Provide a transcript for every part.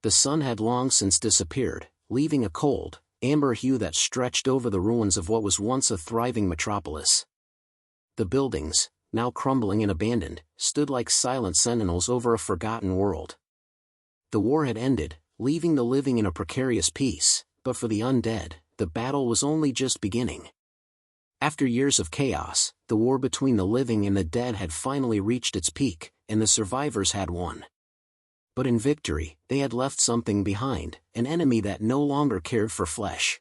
The sun had long since disappeared, leaving a cold, amber hue that stretched over the ruins of what was once a thriving metropolis. The buildings, now crumbling and abandoned, stood like silent sentinels over a forgotten world. The war had ended, leaving the living in a precarious peace, but for the undead, the battle was only just beginning. After years of chaos, the war between the living and the dead had finally reached its peak, and the survivors had won. But in victory, they had left something behind, an enemy that no longer cared for flesh.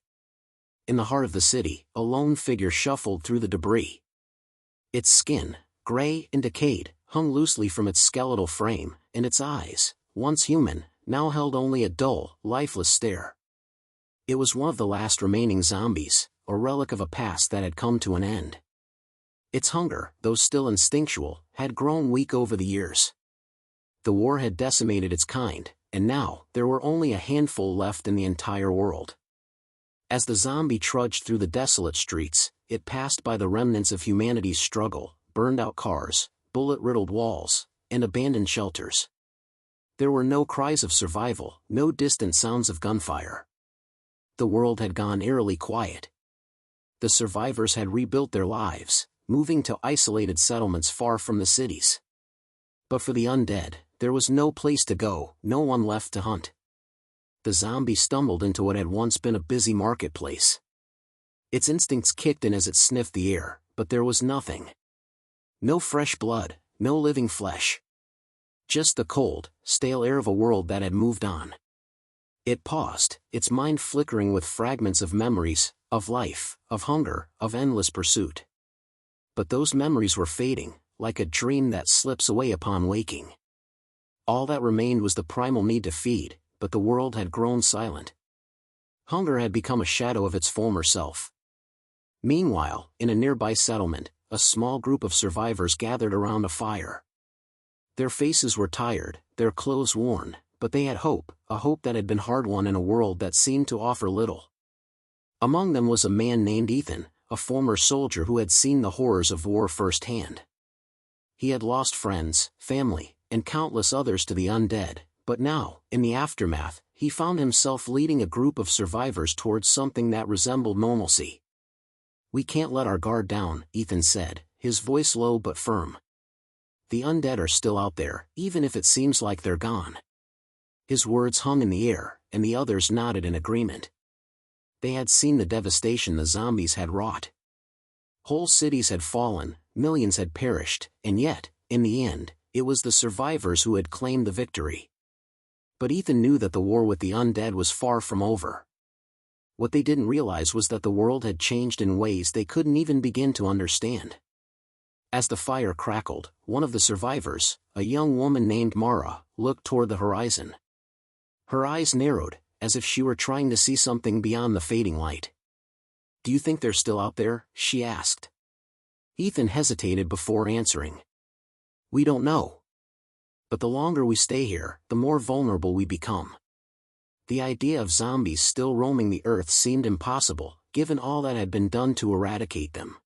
In the heart of the city, a lone figure shuffled through the debris. Its skin, gray and decayed, hung loosely from its skeletal frame, and its eyes, once human, now held only a dull, lifeless stare. It was one of the last remaining zombies, a relic of a past that had come to an end. Its hunger, though still instinctual, had grown weak over the years. The war had decimated its kind, and now, there were only a handful left in the entire world. As the zombie trudged through the desolate streets, it passed by the remnants of humanity's struggle, burned-out cars, bullet-riddled walls, and abandoned shelters. There were no cries of survival, no distant sounds of gunfire. The world had gone eerily quiet. The survivors had rebuilt their lives, moving to isolated settlements far from the cities. But for the undead, there was no place to go, no one left to hunt. The zombie stumbled into what had once been a busy marketplace. Its instincts kicked in as it sniffed the air, but there was nothing. No fresh blood, no living flesh. Just the cold, stale air of a world that had moved on. It paused, its mind flickering with fragments of memories, of life, of hunger, of endless pursuit. But those memories were fading, like a dream that slips away upon waking. All that remained was the primal need to feed, but the world had grown silent. Hunger had become a shadow of its former self. Meanwhile, in a nearby settlement, a small group of survivors gathered around a fire. Their faces were tired, their clothes worn, but they had hope, a hope that had been hard-won in a world that seemed to offer little. Among them was a man named Ethan, a former soldier who had seen the horrors of war firsthand. He had lost friends, family, and countless others to the undead, but now, in the aftermath, he found himself leading a group of survivors towards something that resembled normalcy. "We can't let our guard down," Ethan said, his voice low but firm. "The undead are still out there, even if it seems like they're gone." His words hung in the air, and the others nodded in agreement. They had seen the devastation the zombies had wrought. Whole cities had fallen, millions had perished, and yet, in the end, it was the survivors who had claimed the victory. But Ethan knew that the war with the undead was far from over. What they didn't realize was that the world had changed in ways they couldn't even begin to understand. As the fire crackled, one of the survivors, a young woman named Mara, looked toward the horizon. Her eyes narrowed, as if she were trying to see something beyond the fading light. "Do you think they're still out there?" she asked. Ethan hesitated before answering. "We don't know. But the longer we stay here, the more vulnerable we become." The idea of zombies still roaming the earth seemed impossible, given all that had been done to eradicate them.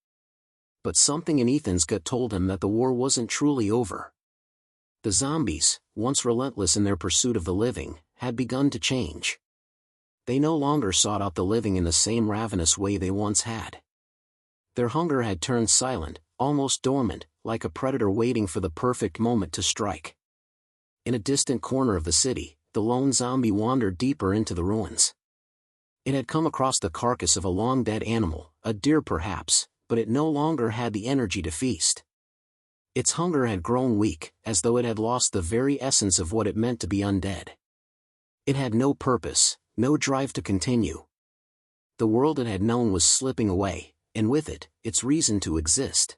But something in Ethan's gut told him that the war wasn't truly over. The zombies, once relentless in their pursuit of the living, had begun to change. They no longer sought out the living in the same ravenous way they once had. Their hunger had turned silent, almost dormant, like a predator waiting for the perfect moment to strike. In a distant corner of the city, the lone zombie wandered deeper into the ruins. It had come across the carcass of a long-dead animal, a deer perhaps, but it no longer had the energy to feast. Its hunger had grown weak, as though it had lost the very essence of what it meant to be undead. It had no purpose, no drive to continue. The world it had known was slipping away, and with it, its reason to exist.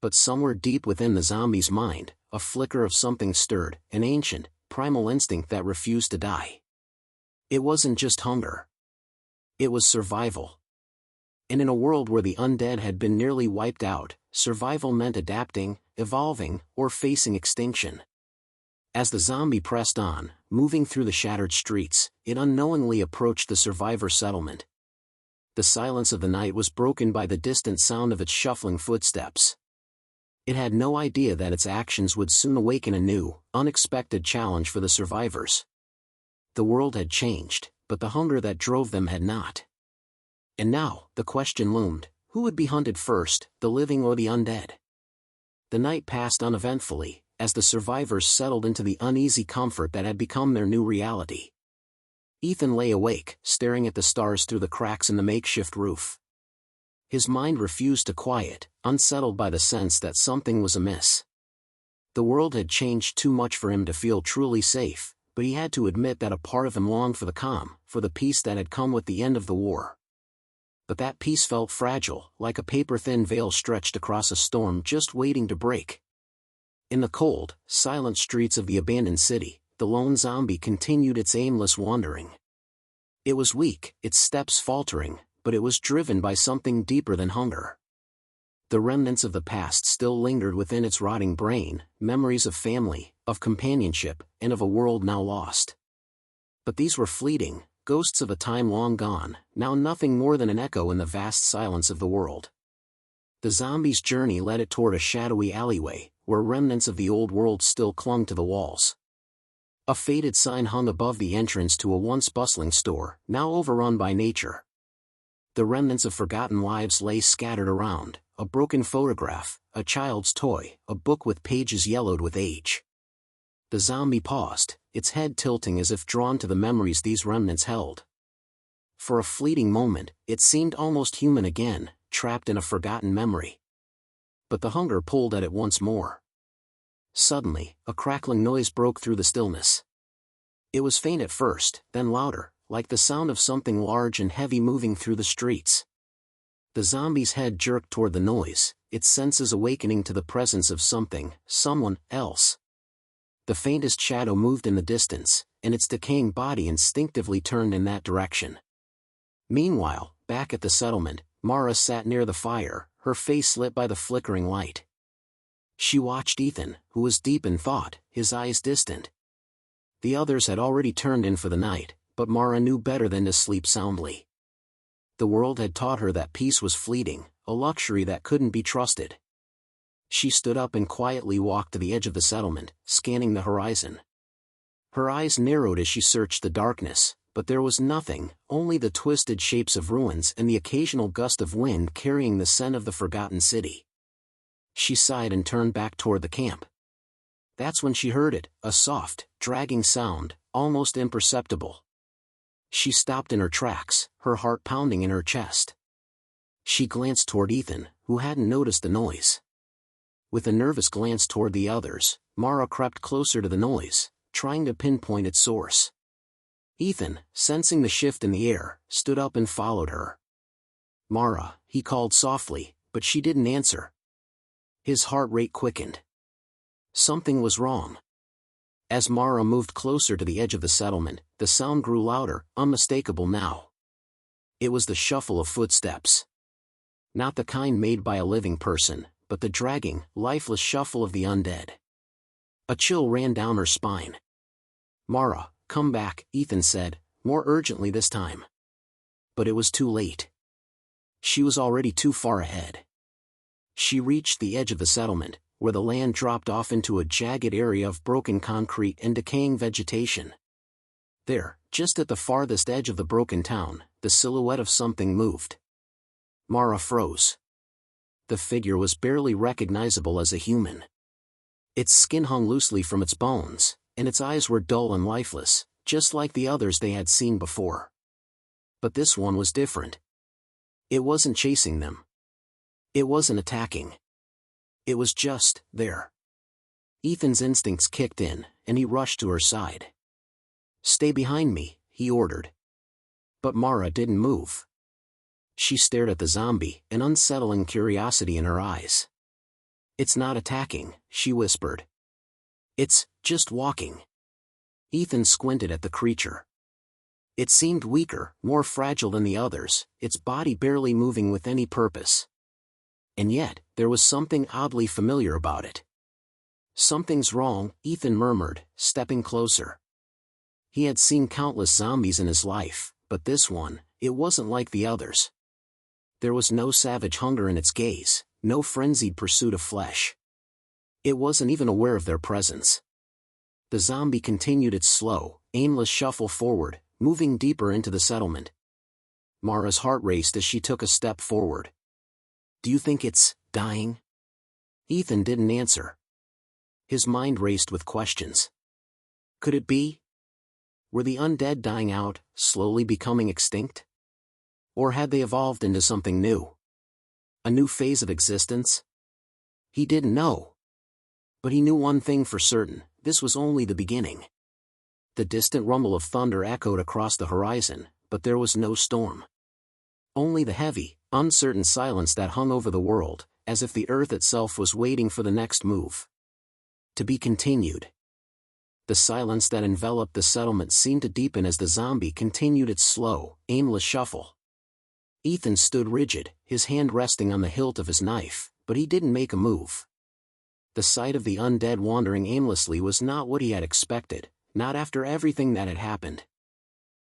But somewhere deep within the zombie's mind, a flicker of something stirred, an ancient, primal instinct that refused to die. It wasn't just hunger. It was survival. And in a world where the undead had been nearly wiped out, survival meant adapting, evolving, or facing extinction. As the zombie pressed on, moving through the shattered streets, it unknowingly approached the survivor settlement. The silence of the night was broken by the distant sound of its shuffling footsteps. It had no idea that its actions would soon awaken a new, unexpected challenge for the survivors. The world had changed, but the hunger that drove them had not. And now, the question loomed, who would be hunted first, the living or the undead? The night passed uneventfully, as the survivors settled into the uneasy comfort that had become their new reality. Ethan lay awake, staring at the stars through the cracks in the makeshift roof. His mind refused to quiet, unsettled by the sense that something was amiss. The world had changed too much for him to feel truly safe, but he had to admit that a part of him longed for the calm, for the peace that had come with the end of the war. But that peace felt fragile, like a paper-thin veil stretched across a storm just waiting to break. In the cold, silent streets of the abandoned city, the lone zombie continued its aimless wandering. It was weak, its steps faltering, but it was driven by something deeper than hunger. The remnants of the past still lingered within its rotting brain, memories of family, of companionship, and of a world now lost. But these were fleeting, ghosts of a time long gone, now nothing more than an echo in the vast silence of the world. The zombie's journey led it toward a shadowy alleyway, where remnants of the old world still clung to the walls. A faded sign hung above the entrance to a once bustling store, now overrun by nature. The remnants of forgotten lives lay scattered around, a broken photograph, a child's toy, a book with pages yellowed with age. The zombie paused, its head tilting as if drawn to the memories these remnants held. For a fleeting moment, it seemed almost human again, trapped in a forgotten memory. But the hunger pulled at it once more. Suddenly, a crackling noise broke through the stillness. It was faint at first, then louder, like the sound of something large and heavy moving through the streets. The zombie's head jerked toward the noise, its senses awakening to the presence of something, someone else. The faintest shadow moved in the distance, and its decaying body instinctively turned in that direction. Meanwhile, back at the settlement, Mara sat near the fire, her face lit by the flickering light. She watched Ethan, who was deep in thought, his eyes distant. The others had already turned in for the night, but Mara knew better than to sleep soundly. The world had taught her that peace was fleeting, a luxury that couldn't be trusted. She stood up and quietly walked to the edge of the settlement, scanning the horizon. Her eyes narrowed as she searched the darkness, but there was nothing, only the twisted shapes of ruins and the occasional gust of wind carrying the scent of the forgotten city. She sighed and turned back toward the camp. That's when she heard it, a soft, dragging sound, almost imperceptible. She stopped in her tracks, her heart pounding in her chest. She glanced toward Ethan, who hadn't noticed the noise. With a nervous glance toward the others, Mara crept closer to the noise, trying to pinpoint its source. Ethan, sensing the shift in the air, stood up and followed her. "Mara," he called softly, but she didn't answer. His heart rate quickened. Something was wrong. As Mara moved closer to the edge of the settlement, the sound grew louder, unmistakable now. It was the shuffle of footsteps. Not the kind made by a living person, but the dragging, lifeless shuffle of the undead. A chill ran down her spine. "Mara, come back," Ethan said, more urgently this time. But it was too late. She was already too far ahead. She reached the edge of the settlement, where the land dropped off into a jagged area of broken concrete and decaying vegetation. There, just at the farthest edge of the broken town, the silhouette of something moved. Mara froze. The figure was barely recognizable as a human. Its skin hung loosely from its bones, and its eyes were dull and lifeless, just like the others they had seen before. But this one was different. It wasn't chasing them. It wasn't attacking. It was just there. Ethan's instincts kicked in, and he rushed to her side. "Stay behind me," he ordered. But Mara didn't move. She stared at the zombie, an unsettling curiosity in her eyes. "It's not attacking," she whispered. "It's just walking." Ethan squinted at the creature. It seemed weaker, more fragile than the others, its body barely moving with any purpose. And yet, there was something oddly familiar about it. "Something's wrong," Ethan murmured, stepping closer. He had seen countless zombies in his life, but this one, it wasn't like the others. There was no savage hunger in its gaze, no frenzied pursuit of flesh. It wasn't even aware of their presence. The zombie continued its slow, aimless shuffle forward, moving deeper into the settlement. Mara's heart raced as she took a step forward. "Do you think it's dying?" Ethan didn't answer. His mind raced with questions. Could it be? Were the undead dying out, slowly becoming extinct? Or had they evolved into something new? A new phase of existence? He didn't know. But he knew one thing for certain: this was only the beginning. The distant rumble of thunder echoed across the horizon, but there was no storm. Only the heavy, uncertain silence that hung over the world, as if the earth itself was waiting for the next move. To be continued. The silence that enveloped the settlement seemed to deepen as the zombie continued its slow, aimless shuffle. Ethan stood rigid, his hand resting on the hilt of his knife, but he didn't make a move. The sight of the undead wandering aimlessly was not what he had expected, not after everything that had happened.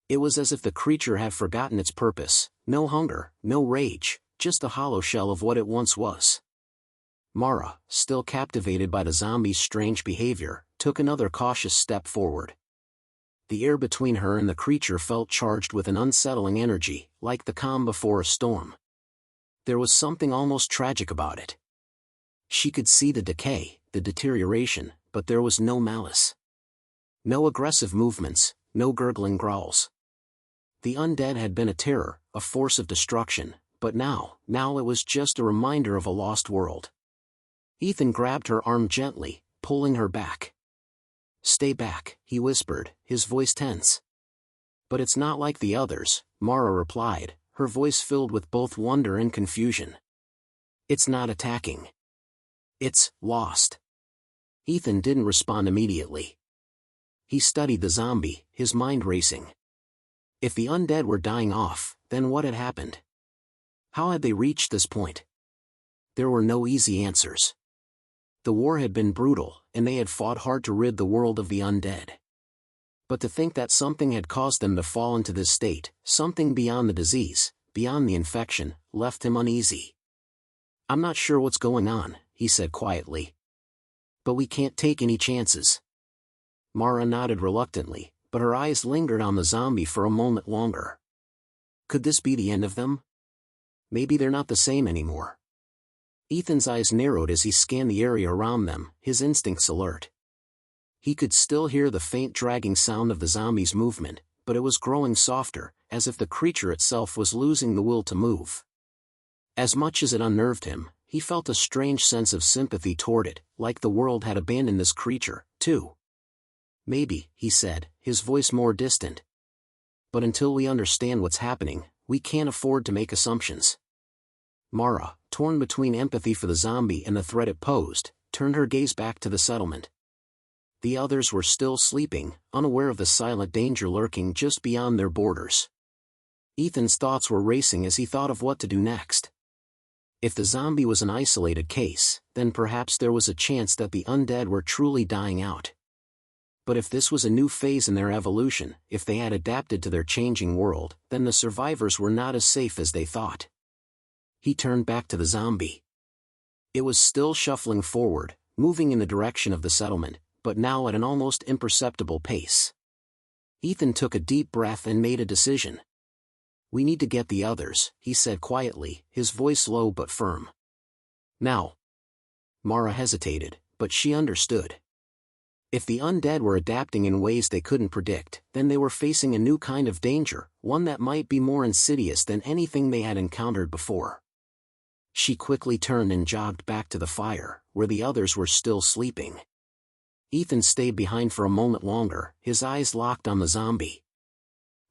It was as if the creature had forgotten its purpose: no hunger, no rage, just a hollow shell of what it once was. Mara, still captivated by the zombie's strange behavior, took another cautious step forward. The air between her and the creature felt charged with an unsettling energy, like the calm before a storm. There was something almost tragic about it. She could see the decay, the deterioration, but there was no malice. No aggressive movements, no gurgling growls. The undead had been a terror, a force of destruction, but now it was just a reminder of a lost world. Ethan grabbed her arm gently, pulling her back. "Stay back," he whispered, his voice tense. "But it's not like the others," Mara replied, her voice filled with both wonder and confusion. "It's not attacking. It's lost." Ethan didn't respond immediately. He studied the zombie, his mind racing. If the undead were dying off, then what had happened? How had they reached this point? There were no easy answers. The war had been brutal, and they had fought hard to rid the world of the undead. But to think that something had caused them to fall into this state, something beyond the disease, beyond the infection, left him uneasy. "I'm not sure what's going on," he said quietly. "But we can't take any chances." Mara nodded reluctantly, but her eyes lingered on the zombie for a moment longer. Could this be the end of them? Maybe they're not the same anymore. Ethan's eyes narrowed as he scanned the area around them, his instincts alert. He could still hear the faint dragging sound of the zombie's movement, but it was growing softer, as if the creature itself was losing the will to move. As much as it unnerved him, he felt a strange sense of sympathy toward it, like the world had abandoned this creature, too. "Maybe," he said, his voice more distant. "But until we understand what's happening, we can't afford to make assumptions." Mara, torn between empathy for the zombie and the threat it posed, turned her gaze back to the settlement. The others were still sleeping, unaware of the silent danger lurking just beyond their borders. Ethan's thoughts were racing as he thought of what to do next. If the zombie was an isolated case, then perhaps there was a chance that the undead were truly dying out. But if this was a new phase in their evolution, if they had adapted to their changing world, then the survivors were not as safe as they thought. He turned back to the zombie. It was still shuffling forward, moving in the direction of the settlement, but now at an almost imperceptible pace. Ethan took a deep breath and made a decision. "We need to get the others," he said quietly, his voice low but firm. "Now." Mara hesitated, but she understood. If the undead were adapting in ways they couldn't predict, then they were facing a new kind of danger, one that might be more insidious than anything they had encountered before. She quickly turned and jogged back to the fire, where the others were still sleeping. Ethan stayed behind for a moment longer, his eyes locked on the zombie.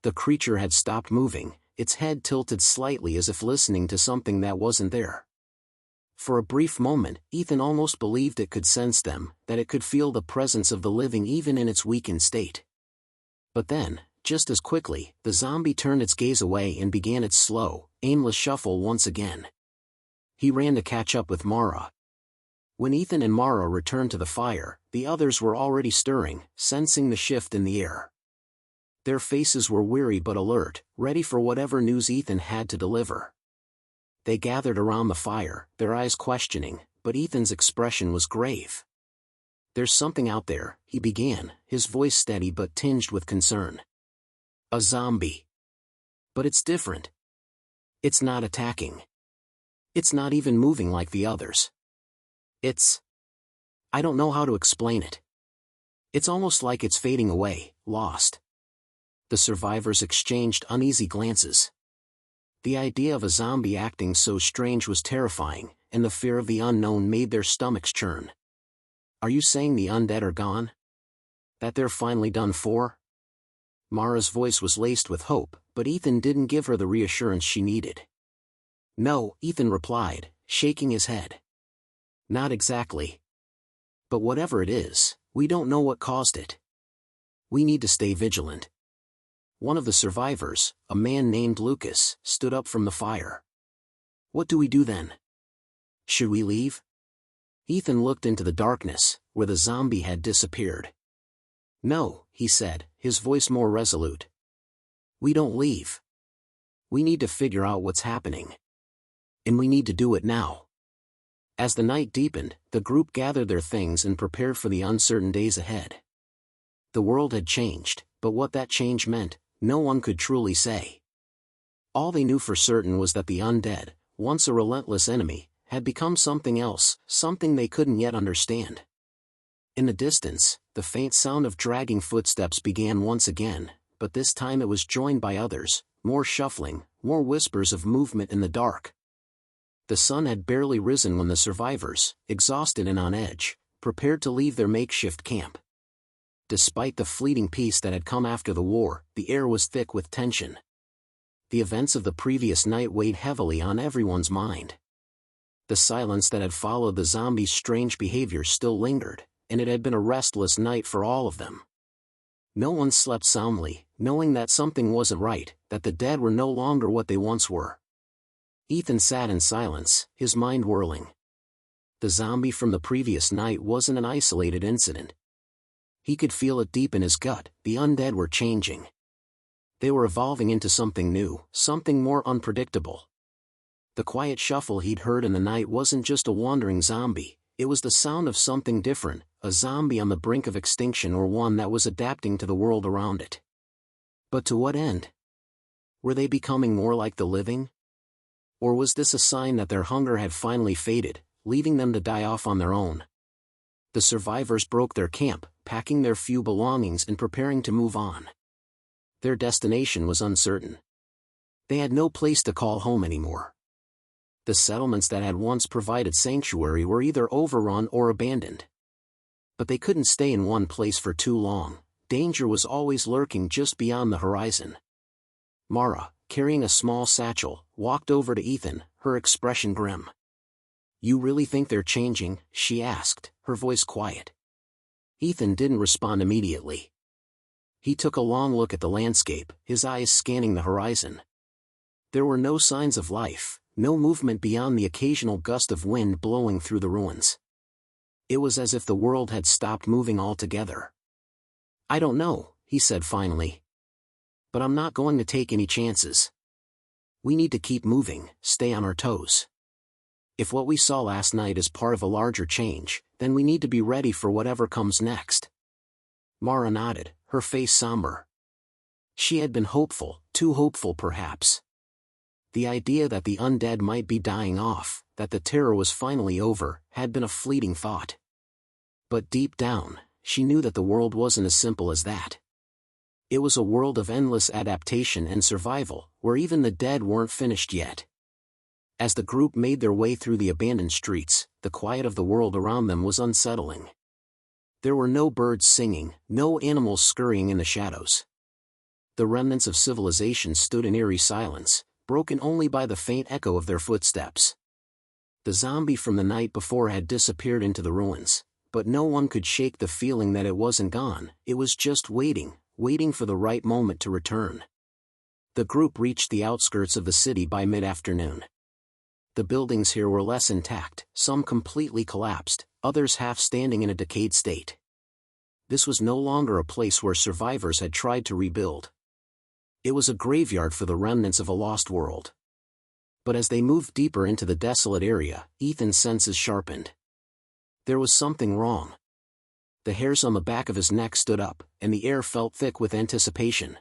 The creature had stopped moving, its head tilted slightly as if listening to something that wasn't there. For a brief moment, Ethan almost believed it could sense them, that it could feel the presence of the living even in its weakened state. But then, just as quickly, the zombie turned its gaze away and began its slow, aimless shuffle once again. He ran to catch up with Mara. When Ethan and Mara returned to the fire, the others were already stirring, sensing the shift in the air. Their faces were weary but alert, ready for whatever news Ethan had to deliver. They gathered around the fire, their eyes questioning, but Ethan's expression was grave. "There's something out there," he began, his voice steady but tinged with concern. "A zombie. But it's different. It's not attacking. It's not even moving like the others. I don't know how to explain it. It's almost like it's fading away, lost." The survivors exchanged uneasy glances. The idea of a zombie acting so strange was terrifying, and the fear of the unknown made their stomachs churn. "Are you saying the undead are gone? That they're finally done for?" Mara's voice was laced with hope, but Ethan didn't give her the reassurance she needed. "No," Ethan replied, shaking his head. "Not exactly. But whatever it is, we don't know what caused it. We need to stay vigilant." One of the survivors, a man named Lucas, stood up from the fire. "What do we do then? Should we leave?" Ethan looked into the darkness, where the zombie had disappeared. "No," he said, his voice more resolute. "We don't leave. We need to figure out what's happening. And we need to do it now." As the night deepened, the group gathered their things and prepared for the uncertain days ahead. The world had changed, but what that change meant, no one could truly say. All they knew for certain was that the undead, once a relentless enemy, had become something else, something they couldn't yet understand. In the distance, the faint sound of dragging footsteps began once again, but this time it was joined by others, more shuffling, more whispers of movement in the dark. The sun had barely risen when the survivors, exhausted and on edge, prepared to leave their makeshift camp. Despite the fleeting peace that had come after the war, the air was thick with tension. The events of the previous night weighed heavily on everyone's mind. The silence that had followed the zombies' strange behavior still lingered, and it had been a restless night for all of them. No one slept soundly, knowing that something wasn't right, that the dead were no longer what they once were. Ethan sat in silence, his mind whirling. The zombie from the previous night wasn't an isolated incident. He could feel it deep in his gut, the undead were changing. They were evolving into something new, something more unpredictable. The quiet shuffle he'd heard in the night wasn't just a wandering zombie, it was the sound of something different, a zombie on the brink of extinction or one that was adapting to the world around it. But to what end? Were they becoming more like the living? Or was this a sign that their hunger had finally faded, leaving them to die off on their own? The survivors broke their camp, packing their few belongings and preparing to move on. Their destination was uncertain. They had no place to call home anymore. The settlements that had once provided sanctuary were either overrun or abandoned. But they couldn't stay in one place for too long, danger was always lurking just beyond the horizon. Mara, carrying a small satchel, walked over to Ethan, her expression grim. "You really think they're changing?" she asked, her voice quiet. Ethan didn't respond immediately. He took a long look at the landscape, his eyes scanning the horizon. There were no signs of life, no movement beyond the occasional gust of wind blowing through the ruins. It was as if the world had stopped moving altogether. "I don't know," he said finally. "But I'm not going to take any chances. We need to keep moving, stay on our toes. If what we saw last night is part of a larger change, then we need to be ready for whatever comes next." Mara nodded, her face somber. She had been hopeful, too hopeful perhaps. The idea that the undead might be dying off, that the terror was finally over, had been a fleeting thought. But deep down, she knew that the world wasn't as simple as that. It was a world of endless adaptation and survival, where even the dead weren't finished yet. As the group made their way through the abandoned streets, the quiet of the world around them was unsettling. There were no birds singing, no animals scurrying in the shadows. The remnants of civilization stood in eerie silence, broken only by the faint echo of their footsteps. The zombie from the night before had disappeared into the ruins, but no one could shake the feeling that it wasn't gone, it was just waiting for the right moment to return. The group reached the outskirts of the city by mid-afternoon. The buildings here were less intact, some completely collapsed, others half standing in a decayed state. This was no longer a place where survivors had tried to rebuild. It was a graveyard for the remnants of a lost world. But as they moved deeper into the desolate area, Ethan's senses sharpened. There was something wrong. The hairs on the back of his neck stood up, and the air felt thick with anticipation.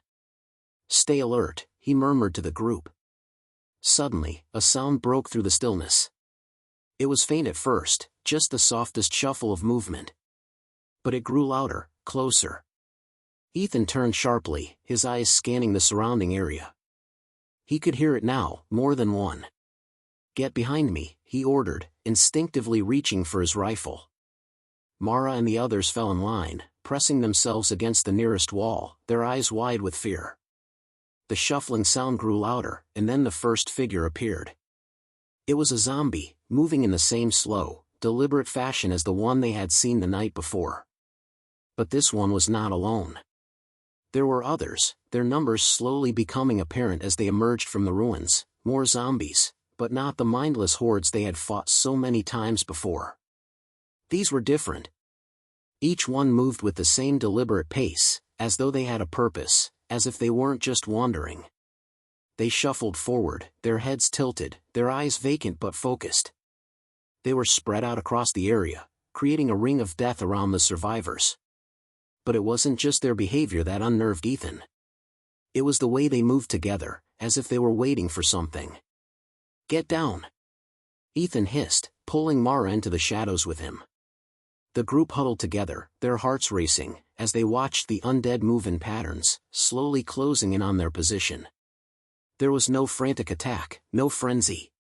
"Stay alert," he murmured to the group. Suddenly, a sound broke through the stillness. It was faint at first, just the softest shuffle of movement. But it grew louder, closer. Ethan turned sharply, his eyes scanning the surrounding area. He could hear it now, more than one. "Get behind me," he ordered, instinctively reaching for his rifle. Mara and the others fell in line, pressing themselves against the nearest wall, their eyes wide with fear. The shuffling sound grew louder, and then the first figure appeared. It was a zombie, moving in the same slow, deliberate fashion as the one they had seen the night before. But this one was not alone. There were others, their numbers slowly becoming apparent as they emerged from the ruins, more zombies, but not the mindless hordes they had fought so many times before. These were different. Each one moved with the same deliberate pace, as though they had a purpose, as if they weren't just wandering. They shuffled forward, their heads tilted, their eyes vacant but focused. They were spread out across the area, creating a ring of death around the survivors. But it wasn't just their behavior that unnerved Ethan. It was the way they moved together, as if they were waiting for something. "Get down!" Ethan hissed, pulling Mara into the shadows with him. The group huddled together, their hearts racing, as they watched the undead move in patterns, slowly closing in on their position. There was no frantic attack, no frenzy.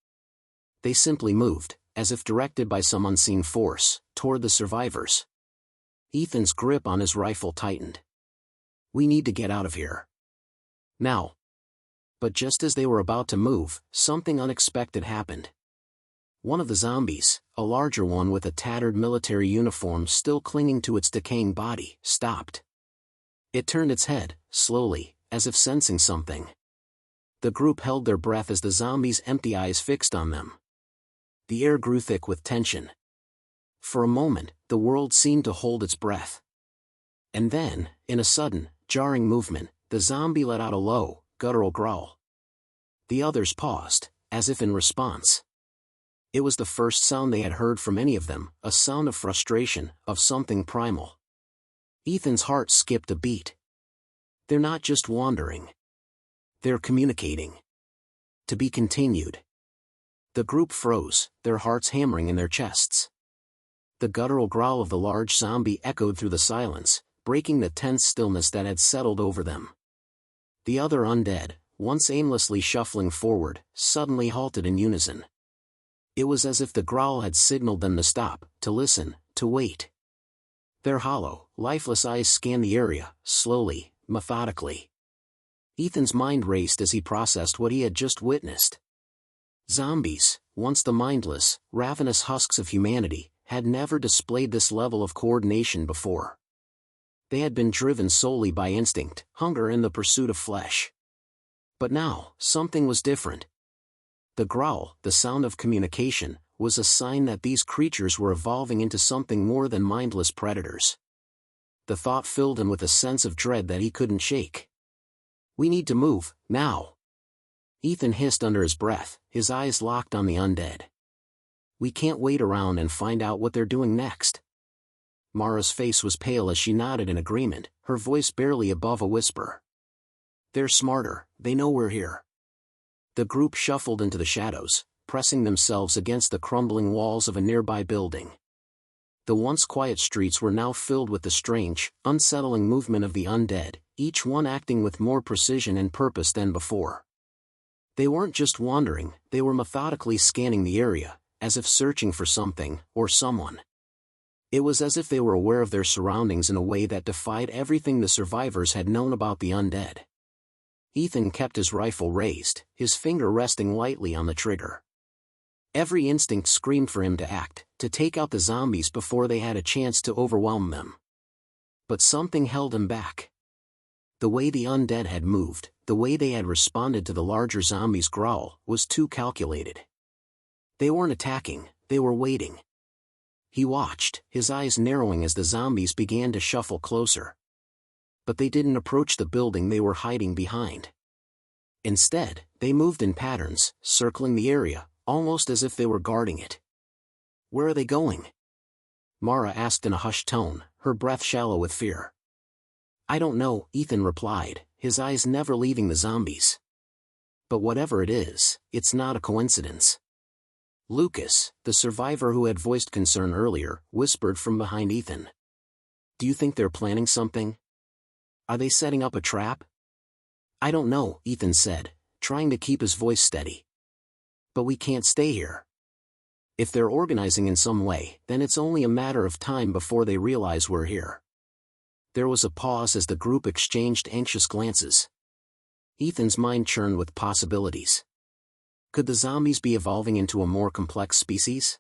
They simply moved, as if directed by some unseen force, toward the survivors. Ethan's grip on his rifle tightened. "We need to get out of here. Now." But just as they were about to move, something unexpected happened. One of the zombies, a larger one with a tattered military uniform still clinging to its decaying body, stopped. It turned its head, slowly, as if sensing something. The group held their breath as the zombie's empty eyes fixed on them. The air grew thick with tension. For a moment, the world seemed to hold its breath. And then, in a sudden, jarring movement, the zombie let out a low, guttural growl. The others paused, as if in response. It was the first sound they had heard from any of them, a sound of frustration, of something primal. Ethan's heart skipped a beat. They're not just wandering. They're communicating. To be continued. The group froze, their hearts hammering in their chests. The guttural growl of the large zombie echoed through the silence, breaking the tense stillness that had settled over them. The other undead, once aimlessly shuffling forward, suddenly halted in unison. It was as if the growl had signaled them to stop, to listen, to wait. Their hollow, lifeless eyes scanned the area, slowly, methodically. Ethan's mind raced as he processed what he had just witnessed. Zombies, once the mindless, ravenous husks of humanity, had never displayed this level of coordination before. They had been driven solely by instinct, hunger and the pursuit of flesh. But now, something was different. The growl, the sound of communication, was a sign that these creatures were evolving into something more than mindless predators. The thought filled him with a sense of dread that he couldn't shake. "We need to move, now." Ethan hissed under his breath, his eyes locked on the undead. "We can't wait around and find out what they're doing next." Mara's face was pale as she nodded in agreement, her voice barely above a whisper. "They're smarter, they know we're here." The group shuffled into the shadows, pressing themselves against the crumbling walls of a nearby building. The once quiet streets were now filled with the strange, unsettling movement of the undead, each one acting with more precision and purpose than before. They weren't just wandering, they were methodically scanning the area, as if searching for something, or someone. It was as if they were aware of their surroundings in a way that defied everything the survivors had known about the undead. Ethan kept his rifle raised, his finger resting lightly on the trigger. Every instinct screamed for him to act, to take out the zombies before they had a chance to overwhelm them. But something held him back. The way the undead had moved, the way they had responded to the larger zombie's growl, was too calculated. They weren't attacking, they were waiting. He watched, his eyes narrowing as the zombies began to shuffle closer. But they didn't approach the building they were hiding behind. Instead, they moved in patterns, circling the area, almost as if they were guarding it. "Where are they going?" Mara asked in a hushed tone, her breath shallow with fear. "I don't know," Ethan replied, his eyes never leaving the zombies. "But whatever it is, it's not a coincidence." Lucas, the survivor who had voiced concern earlier, whispered from behind Ethan. "Do you think they're planning something? Are they setting up a trap?" "I don't know," Ethan said, trying to keep his voice steady. "But we can't stay here. If they're organizing in some way, then it's only a matter of time before they realize we're here." There was a pause as the group exchanged anxious glances. Ethan's mind churned with possibilities. Could the zombies be evolving into a more complex species?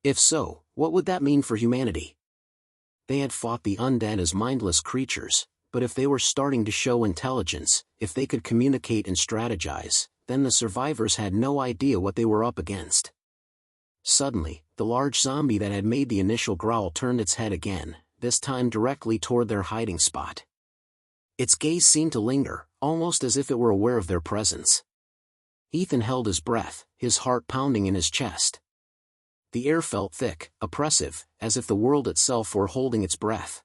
If so, what would that mean for humanity? They had fought the undead as mindless creatures, but if they were starting to show intelligence, if they could communicate and strategize, then the survivors had no idea what they were up against. Suddenly, the large zombie that had made the initial growl turned its head again, this time directly toward their hiding spot. Its gaze seemed to linger, almost as if it were aware of their presence. Ethan held his breath, his heart pounding in his chest. The air felt thick, oppressive, as if the world itself were holding its breath.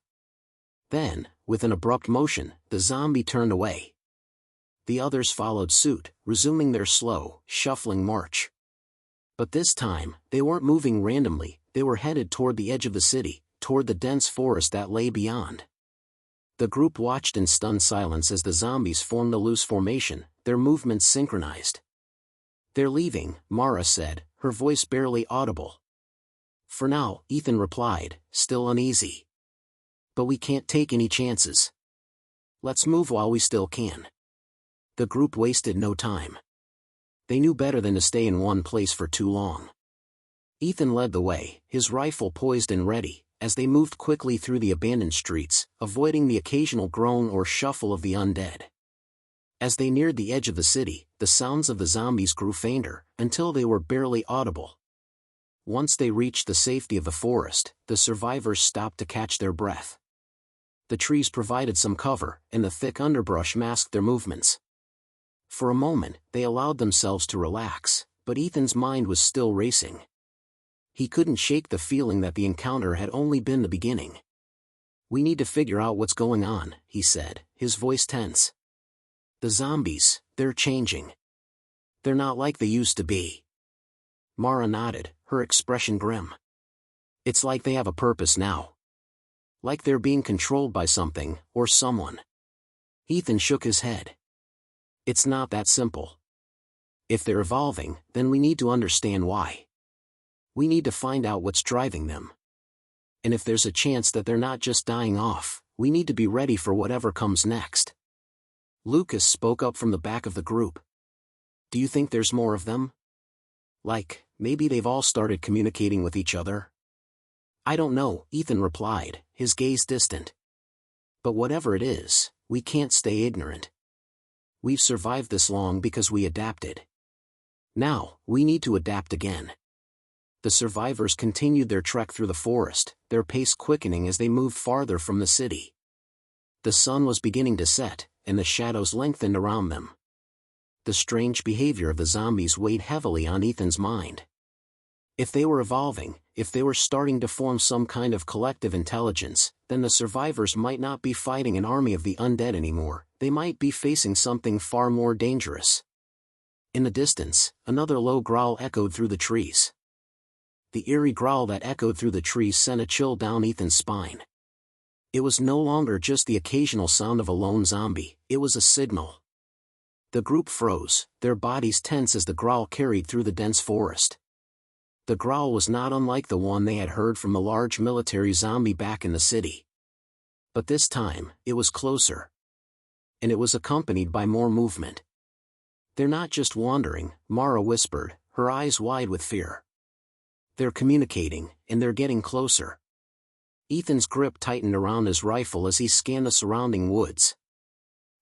Then, with an abrupt motion, the zombie turned away. The others followed suit, resuming their slow, shuffling march. But this time, they weren't moving randomly, they were headed toward the edge of the city, toward the dense forest that lay beyond. The group watched in stunned silence as the zombies formed a loose formation, their movements synchronized. "They're leaving," Mara said, her voice barely audible. "For now," Ethan replied, still uneasy. "But we can't take any chances. Let's move while we still can." The group wasted no time. They knew better than to stay in one place for too long. Ethan led the way, his rifle poised and ready, as they moved quickly through the abandoned streets, avoiding the occasional groan or shuffle of the undead. As they neared the edge of the city, the sounds of the zombies grew fainter, until they were barely audible. Once they reached the safety of the forest, the survivors stopped to catch their breath. The trees provided some cover, and the thick underbrush masked their movements. For a moment, they allowed themselves to relax, but Ethan's mind was still racing. He couldn't shake the feeling that the encounter had only been the beginning. "We need to figure out what's going on," he said, his voice tense. "The zombies, they're changing. They're not like they used to be." Mara nodded, her expression grim. "It's like they have a purpose now. Like they're being controlled by something, or someone." Ethan shook his head. "It's not that simple. If they're evolving, then we need to understand why. We need to find out what's driving them. And if there's a chance that they're not just dying off, we need to be ready for whatever comes next." Lucas spoke up from the back of the group. "Do you think there's more of them? Like, maybe they've all started communicating with each other?" "I don't know," Ethan replied, his gaze distant. "But whatever it is, we can't stay ignorant. We've survived this long because we adapted. Now, we need to adapt again." The survivors continued their trek through the forest, their pace quickening as they moved farther from the city. The sun was beginning to set, and the shadows lengthened around them. The strange behavior of the zombies weighed heavily on Ethan's mind. If they were evolving, if they were starting to form some kind of collective intelligence, then the survivors might not be fighting an army of the undead anymore, they might be facing something far more dangerous. In the distance, another low growl echoed through the trees. The eerie growl that echoed through the trees sent a chill down Ethan's spine. It was no longer just the occasional sound of a lone zombie, it was a signal. The group froze, their bodies tense as the growl carried through the dense forest. The growl was not unlike the one they had heard from the large military zombie back in the city. But this time, it was closer. And it was accompanied by more movement. "They're not just wandering," Mara whispered, her eyes wide with fear. "They're communicating, and they're getting closer." Ethan's grip tightened around his rifle as he scanned the surrounding woods.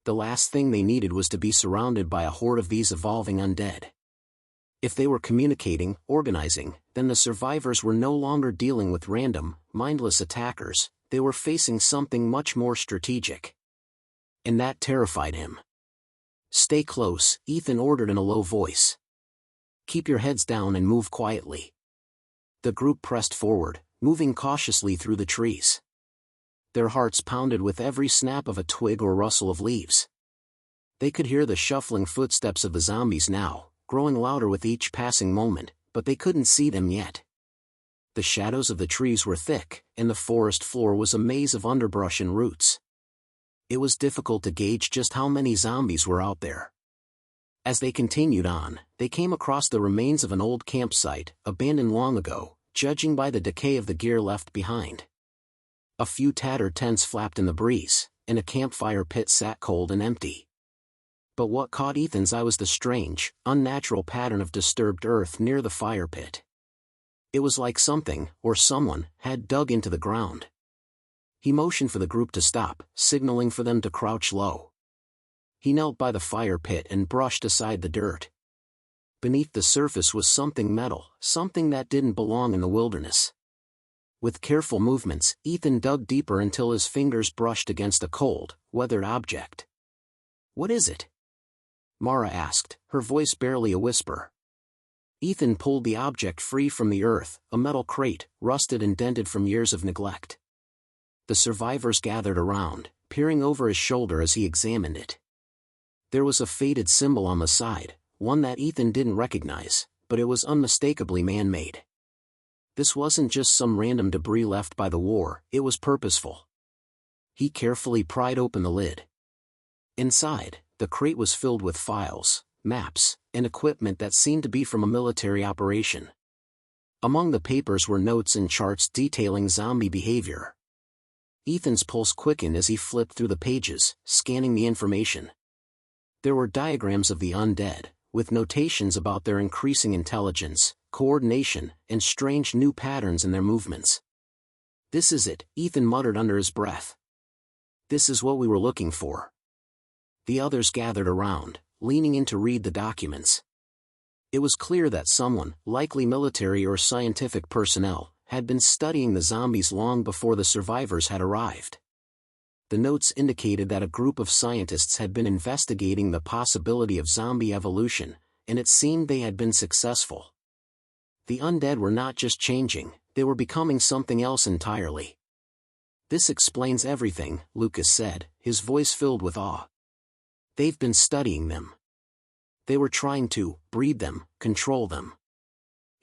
The last thing they needed was to be surrounded by a horde of these evolving undead. If they were communicating, organizing, then the survivors were no longer dealing with random, mindless attackers, they were facing something much more strategic. And that terrified him. "Stay close," Ethan ordered in a low voice. "Keep your heads down and move quietly." The group pressed forward, moving cautiously through the trees. Their hearts pounded with every snap of a twig or rustle of leaves. They could hear the shuffling footsteps of the zombies now, growing louder with each passing moment, but they couldn't see them yet. The shadows of the trees were thick, and the forest floor was a maze of underbrush and roots. It was difficult to gauge just how many zombies were out there. As they continued on, they came across the remains of an old campsite, abandoned long ago, judging by the decay of the gear left behind. A few tattered tents flapped in the breeze, and a campfire pit sat cold and empty. But what caught Ethan's eye was the strange, unnatural pattern of disturbed earth near the fire pit. It was like something, or someone, had dug into the ground. He motioned for the group to stop, signaling for them to crouch low. He knelt by the fire pit and brushed aside the dirt. Beneath the surface was something metal, something that didn't belong in the wilderness. With careful movements, Ethan dug deeper until his fingers brushed against a cold, weathered object. "What is it?" Mara asked, her voice barely a whisper. Ethan pulled the object free from the earth, a metal crate, rusted and dented from years of neglect. The survivors gathered around, peering over his shoulder as he examined it. There was a faded symbol on the side, one that Ethan didn't recognize, but it was unmistakably man-made. This wasn't just some random debris left by the war, it was purposeful. He carefully pried open the lid. Inside, the crate was filled with files, maps, and equipment that seemed to be from a military operation. Among the papers were notes and charts detailing zombie behavior. Ethan's pulse quickened as he flipped through the pages, scanning the information. There were diagrams of the undead, with notations about their increasing intelligence, coordination, and strange new patterns in their movements. "This is it," Ethan muttered under his breath. "This is what we were looking for." The others gathered around, leaning in to read the documents. It was clear that someone, likely military or scientific personnel, had been studying the zombies long before the survivors had arrived. The notes indicated that a group of scientists had been investigating the possibility of zombie evolution, and it seemed they had been successful. The undead were not just changing, they were becoming something else entirely. "This explains everything," Lucas said, his voice filled with awe. "They've been studying them. They were trying to breed them, control them."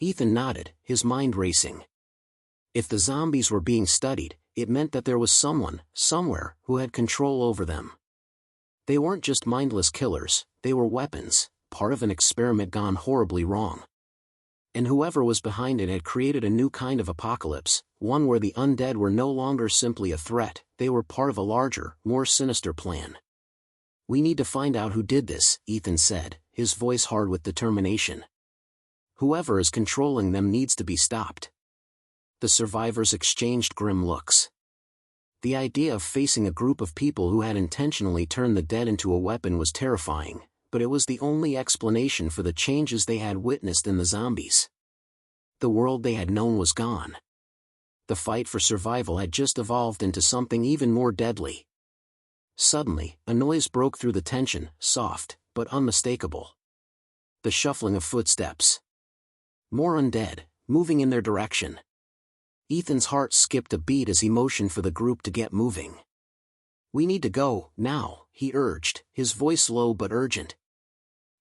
Ethan nodded, his mind racing. If the zombies were being studied, it meant that there was someone, somewhere, who had control over them. They weren't just mindless killers, they were weapons, part of an experiment gone horribly wrong. And whoever was behind it had created a new kind of apocalypse, one where the undead were no longer simply a threat, they were part of a larger, more sinister plan. "We need to find out who did this," Ethan said, his voice hard with determination. "Whoever is controlling them needs to be stopped." The survivors exchanged grim looks. The idea of facing a group of people who had intentionally turned the dead into a weapon was terrifying, but it was the only explanation for the changes they had witnessed in the zombies. The world they had known was gone. The fight for survival had just evolved into something even more deadly. Suddenly, a noise broke through the tension, soft, but unmistakable. The shuffling of footsteps. More undead, moving in their direction. Ethan's heart skipped a beat as he motioned for the group to get moving. "We need to go, now," he urged, his voice low but urgent.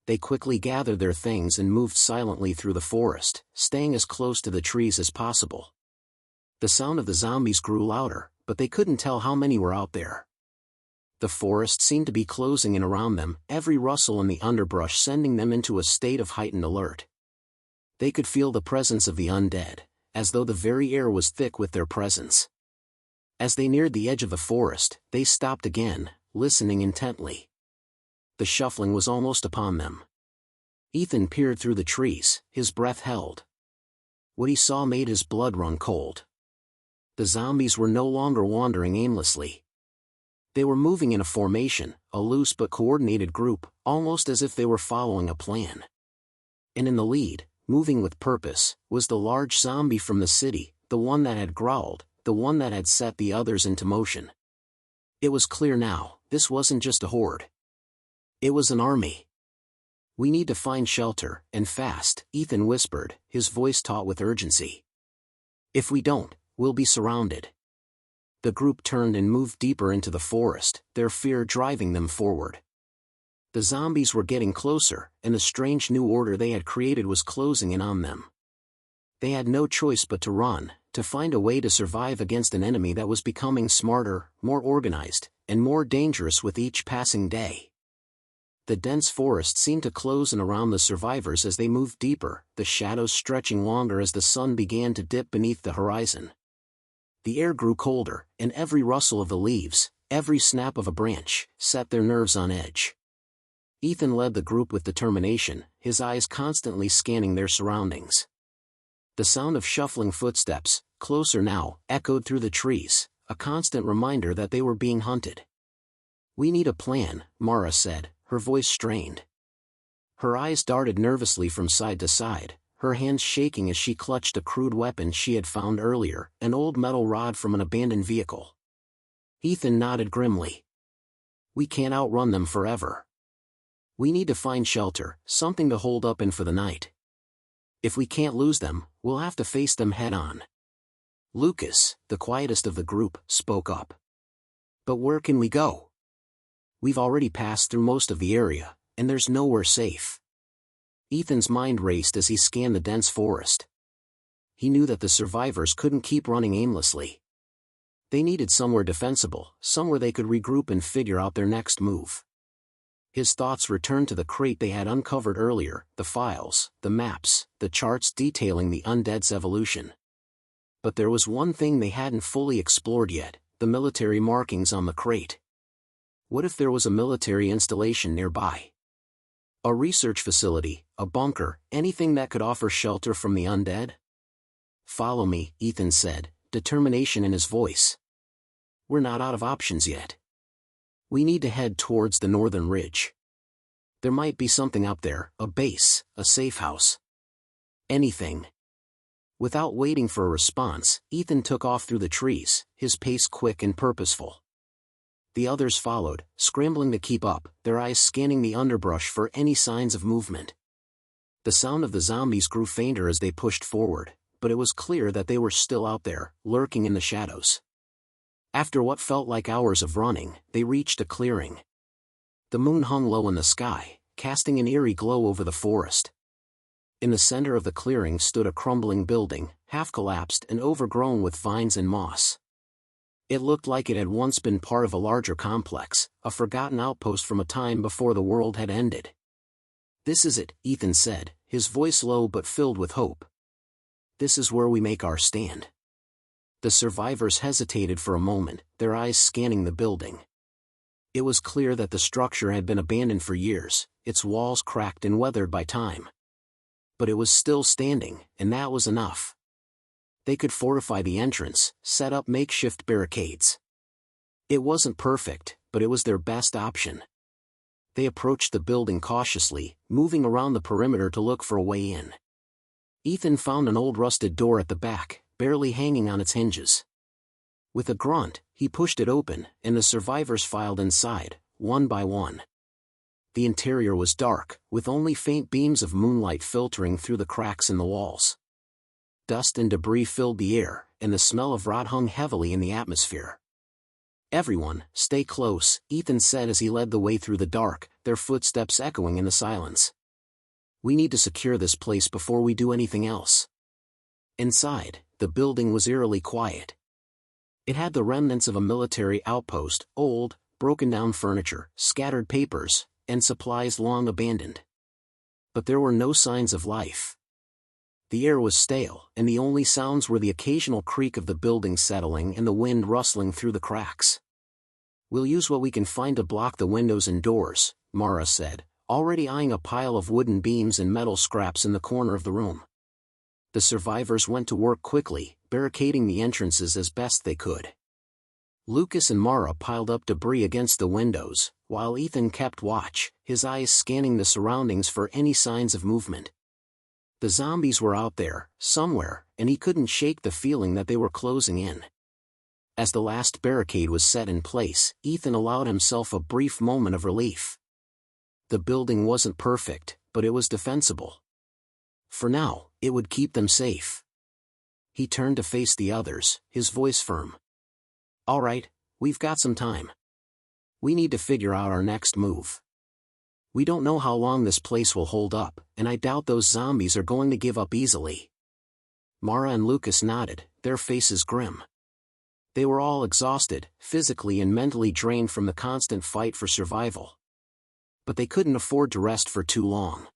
They quickly gathered their things and moved silently through the forest, staying as close to the trees as possible. The sound of the zombies grew louder, but they couldn't tell how many were out there. The forest seemed to be closing in around them, every rustle in the underbrush sending them into a state of heightened alert. They could feel the presence of the undead, as though the very air was thick with their presence. As they neared the edge of the forest, they stopped again, listening intently. The shuffling was almost upon them. Ethan peered through the trees, his breath held. What he saw made his blood run cold. The zombies were no longer wandering aimlessly. They were moving in a formation, a loose but coordinated group, almost as if they were following a plan. And in the lead, moving with purpose, was the large zombie from the city, the one that had growled, the one that had set the others into motion. It was clear now, this wasn't just a horde. It was an army. "We need to find shelter, and fast," Ethan whispered, his voice taut with urgency. "If we don't, we'll be surrounded." The group turned and moved deeper into the forest, their fear driving them forward. The zombies were getting closer, and the strange new order they had created was closing in on them. They had no choice but to run, to find a way to survive against an enemy that was becoming smarter, more organized, and more dangerous with each passing day. The dense forest seemed to close in around the survivors as they moved deeper, the shadows stretching longer as the sun began to dip beneath the horizon. The air grew colder, and every rustle of the leaves, every snap of a branch, set their nerves on edge. Ethan led the group with determination, his eyes constantly scanning their surroundings. The sound of shuffling footsteps, closer now, echoed through the trees, a constant reminder that they were being hunted. "We need a plan," Mara said, her voice strained. Her eyes darted nervously from side to side, her hands shaking as she clutched a crude weapon she had found earlier, an old metal rod from an abandoned vehicle. Ethan nodded grimly. "We can't outrun them forever. We need to find shelter, something to hold up in for the night. If we can't lose them, we'll have to face them head-on." Lucas, the quietest of the group, spoke up. "But where can we go? We've already passed through most of the area, and there's nowhere safe." Ethan's mind raced as he scanned the dense forest. He knew that the survivors couldn't keep running aimlessly. They needed somewhere defensible, somewhere they could regroup and figure out their next move. His thoughts returned to the crate they had uncovered earlier, the files, the maps, the charts detailing the undead's evolution. But there was one thing they hadn't fully explored yet, the military markings on the crate. What if there was a military installation nearby? A research facility, a bunker, anything that could offer shelter from the undead? "Follow me," Ethan said, determination in his voice. "We're not out of options yet. We need to head towards the northern ridge. There might be something up there, a base, a safe house. Anything." Without waiting for a response, Ethan took off through the trees, his pace quick and purposeful. The others followed, scrambling to keep up, their eyes scanning the underbrush for any signs of movement. The sound of the zombies grew fainter as they pushed forward, but it was clear that they were still out there, lurking in the shadows. After what felt like hours of running, they reached a clearing. The moon hung low in the sky, casting an eerie glow over the forest. In the center of the clearing stood a crumbling building, half collapsed and overgrown with vines and moss. It looked like it had once been part of a larger complex, a forgotten outpost from a time before the world had ended. "This is it," Ethan said, his voice low but filled with hope. "This is where we make our stand." The survivors hesitated for a moment, their eyes scanning the building. It was clear that the structure had been abandoned for years, its walls cracked and weathered by time. But it was still standing, and that was enough. They could fortify the entrance, set up makeshift barricades. It wasn't perfect, but it was their best option. They approached the building cautiously, moving around the perimeter to look for a way in. Ethan found an old rusted door at the back, barely hanging on its hinges. With a grunt, he pushed it open, and the survivors filed inside, one by one. The interior was dark, with only faint beams of moonlight filtering through the cracks in the walls. Dust and debris filled the air, and the smell of rot hung heavily in the atmosphere. "Everyone, stay close," Ethan said as he led the way through the dark, their footsteps echoing in the silence. "We need to secure this place before we do anything else." Inside, the building was eerily quiet. It had the remnants of a military outpost, old, broken-down furniture, scattered papers, and supplies long abandoned. But there were no signs of life. The air was stale, and the only sounds were the occasional creak of the building settling and the wind rustling through the cracks. "We'll use what we can find to block the windows and doors," Mara said, already eyeing a pile of wooden beams and metal scraps in the corner of the room. The survivors went to work quickly, barricading the entrances as best they could. Lucas and Mara piled up debris against the windows, while Ethan kept watch, his eyes scanning the surroundings for any signs of movement. The zombies were out there, somewhere, and he couldn't shake the feeling that they were closing in. As the last barricade was set in place, Ethan allowed himself a brief moment of relief. The building wasn't perfect, but it was defensible. For now, it would keep them safe. He turned to face the others, his voice firm. Alright, we've got some time. We need to figure out our next move. We don't know how long this place will hold up, and I doubt those zombies are going to give up easily. Mara and Lucas nodded, their faces grim. They were all exhausted, physically and mentally drained from the constant fight for survival. But they couldn't afford to rest for too long.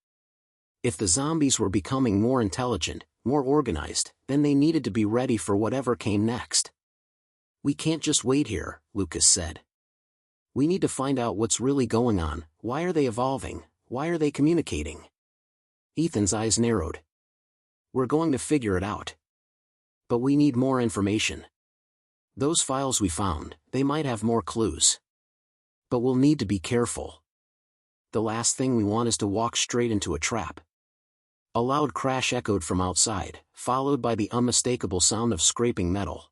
If the zombies were becoming more intelligent, more organized, then they needed to be ready for whatever came next. We can't just wait here, Lucas said. We need to find out what's really going on. Why are they evolving? Why are they communicating? Ethan's eyes narrowed. We're going to figure it out. But we need more information. Those files we found, they might have more clues. But we'll need to be careful. The last thing we want is to walk straight into a trap. A loud crash echoed from outside, followed by the unmistakable sound of scraping metal.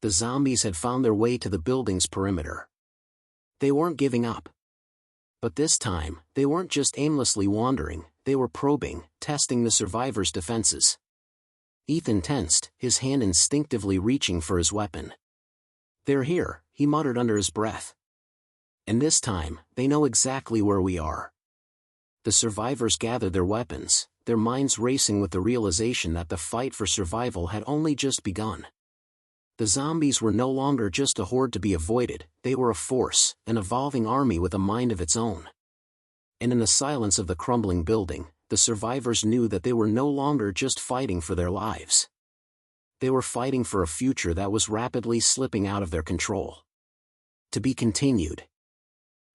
The zombies had found their way to the building's perimeter. They weren't giving up. But this time, they weren't just aimlessly wandering, they were probing, testing the survivors' defenses. Ethan tensed, his hand instinctively reaching for his weapon. They're here, he muttered under his breath. And this time, they know exactly where we are. The survivors gathered their weapons, their minds racing with the realization that the fight for survival had only just begun. The zombies were no longer just a horde to be avoided, they were a force, an evolving army with a mind of its own. And in the silence of the crumbling building, the survivors knew that they were no longer just fighting for their lives. They were fighting for a future that was rapidly slipping out of their control. To be continued.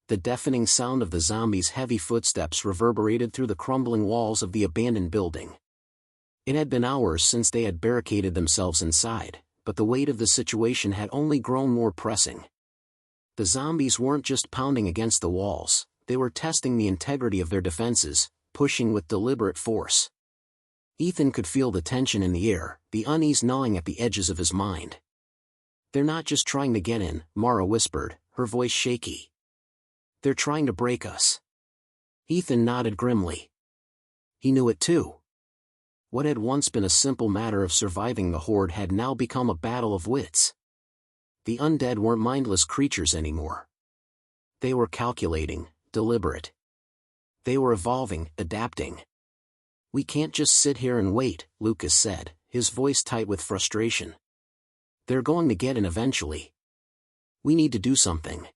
The deafening sound of the zombies' heavy footsteps reverberated through the crumbling walls of the abandoned building. It had been hours since they had barricaded themselves inside, but the weight of the situation had only grown more pressing. The zombies weren't just pounding against the walls, they were testing the integrity of their defenses, pushing with deliberate force. Ethan could feel the tension in the air, the unease gnawing at the edges of his mind. They're not just trying to get in, Mara whispered, her voice shaky. They're trying to break us. Ethan nodded grimly. He knew it too. What had once been a simple matter of surviving the horde had now become a battle of wits. The undead weren't mindless creatures anymore. They were calculating, deliberate. They were evolving, adapting. We can't just sit here and wait, Lucas said, his voice tight with frustration. They're going to get in eventually. We need to do something.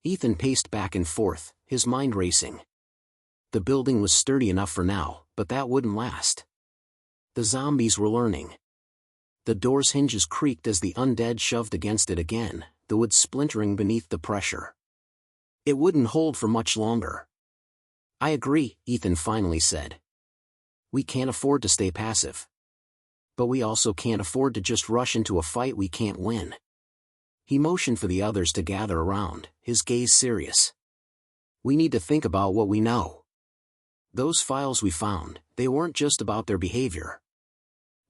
Ethan paced back and forth, his mind racing. The building was sturdy enough for now, but that wouldn't last. The zombies were learning. The door's hinges creaked as the undead shoved against it again, the wood splintering beneath the pressure. It wouldn't hold for much longer. I agree, Ethan finally said. We can't afford to stay passive. But we also can't afford to just rush into a fight we can't win. He motioned for the others to gather around, his gaze serious. We need to think about what we know. Those files we found, they weren't just about their behavior.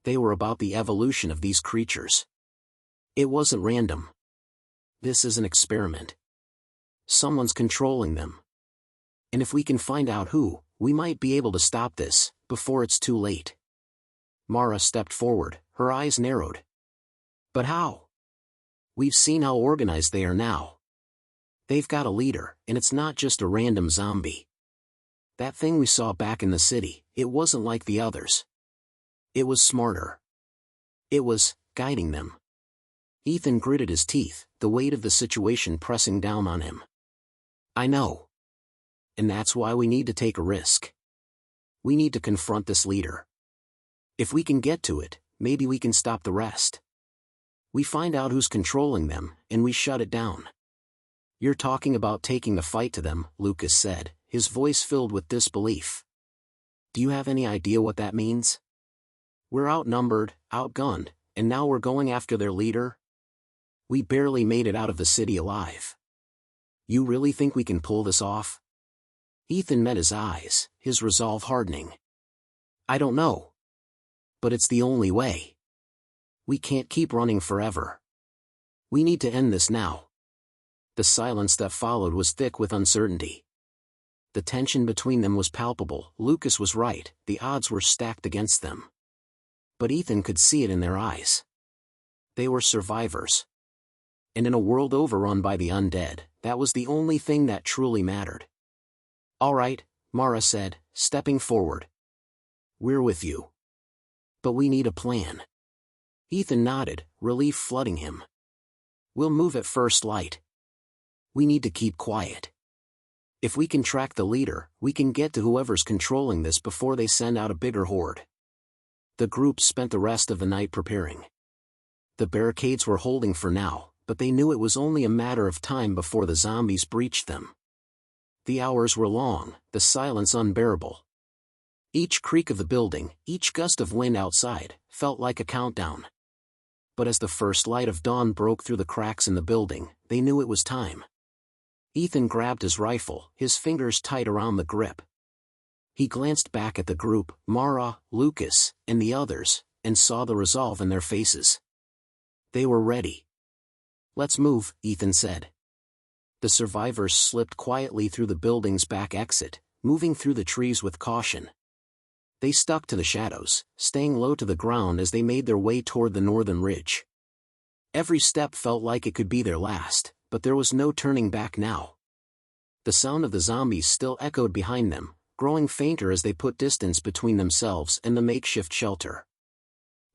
They were about the evolution of these creatures. It wasn't random. This is an experiment. Someone's controlling them. And if we can find out who, we might be able to stop this, before it's too late. Mara stepped forward, her eyes narrowed. But how? We've seen how organized they are now. They've got a leader, and it's not just a random zombie. That thing we saw back in the city, it wasn't like the others. It was smarter. It was guiding them. Ethan gritted his teeth, the weight of the situation pressing down on him. I know. And that's why we need to take a risk. We need to confront this leader. If we can get to it, maybe we can stop the rest. We find out who's controlling them, and we shut it down. You're talking about taking the fight to them, Lucas said, his voice filled with disbelief. Do you have any idea what that means? We're outnumbered, outgunned, and now we're going after their leader? We barely made it out of the city alive. You really think we can pull this off? Ethan met his eyes, his resolve hardening. I don't know. But it's the only way. We can't keep running forever. We need to end this now. The silence that followed was thick with uncertainty. The tension between them was palpable. Lucas was right, the odds were stacked against them. But Ethan could see it in their eyes. They were survivors. And in a world overrun by the undead, that was the only thing that truly mattered. "All right," Mara said, stepping forward. "We're with you. But we need a plan." Ethan nodded, relief flooding him. "We'll move at first light. We need to keep quiet. If we can track the leader, we can get to whoever's controlling this before they send out a bigger horde." The group spent the rest of the night preparing. The barricades were holding for now, but they knew it was only a matter of time before the zombies breached them. The hours were long, the silence unbearable. Each creak of the building, each gust of wind outside, felt like a countdown. But as the first light of dawn broke through the cracks in the building, they knew it was time. Ethan grabbed his rifle, his fingers tight around the grip. He glanced back at the group, Mara, Lucas, and the others, and saw the resolve in their faces. They were ready. "Let's move," Ethan said. The survivors slipped quietly through the building's back exit, moving through the trees with caution. They stuck to the shadows, staying low to the ground as they made their way toward the northern ridge. Every step felt like it could be their last, but there was no turning back now. The sound of the zombies still echoed behind them, growing fainter as they put distance between themselves and the makeshift shelter.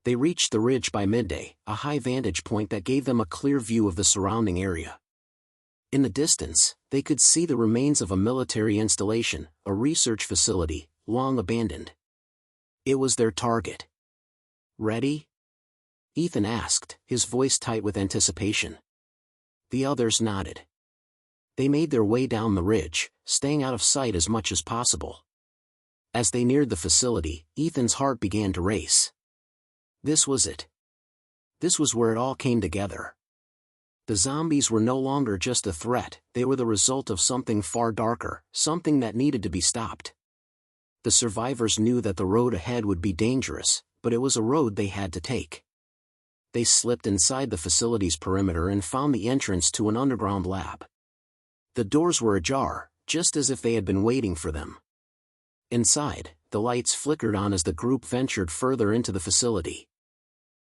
They reached the ridge by midday, a high vantage point that gave them a clear view of the surrounding area. In the distance, they could see the remains of a military installation, a research facility, long abandoned. It was their target. "Ready?" Ethan asked, his voice tight with anticipation. The others nodded. They made their way down the ridge, staying out of sight as much as possible. As they neared the facility, Ethan's heart began to race. This was it. This was where it all came together. The zombies were no longer just a threat, they were the result of something far darker, something that needed to be stopped. The survivors knew that the road ahead would be dangerous, but it was a road they had to take. They slipped inside the facility's perimeter and found the entrance to an underground lab. The doors were ajar, just as if they had been waiting for them. Inside, the lights flickered on as the group ventured further into the facility.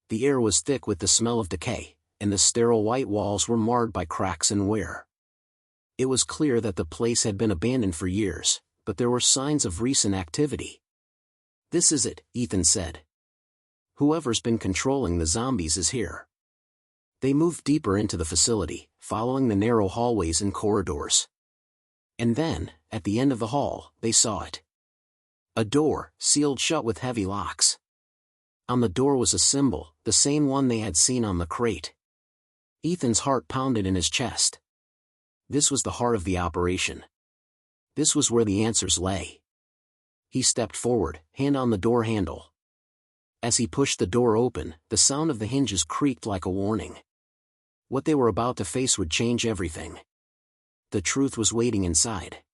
The air was thick with the smell of decay, and the sterile white walls were marred by cracks and wear. It was clear that the place had been abandoned for years, but there were signs of recent activity. "This is it," Ethan said. "Whoever's been controlling the zombies is here." They moved deeper into the facility, following the narrow hallways and corridors. And then, at the end of the hall, they saw it. A door, sealed shut with heavy locks. On the door was a symbol, the same one they had seen on the crate. Ethan's heart pounded in his chest. This was the heart of the operation. This was where the answers lay. He stepped forward, hand on the door handle. As he pushed the door open, the sound of the hinges creaked like a warning. What they were about to face would change everything. The truth was waiting inside.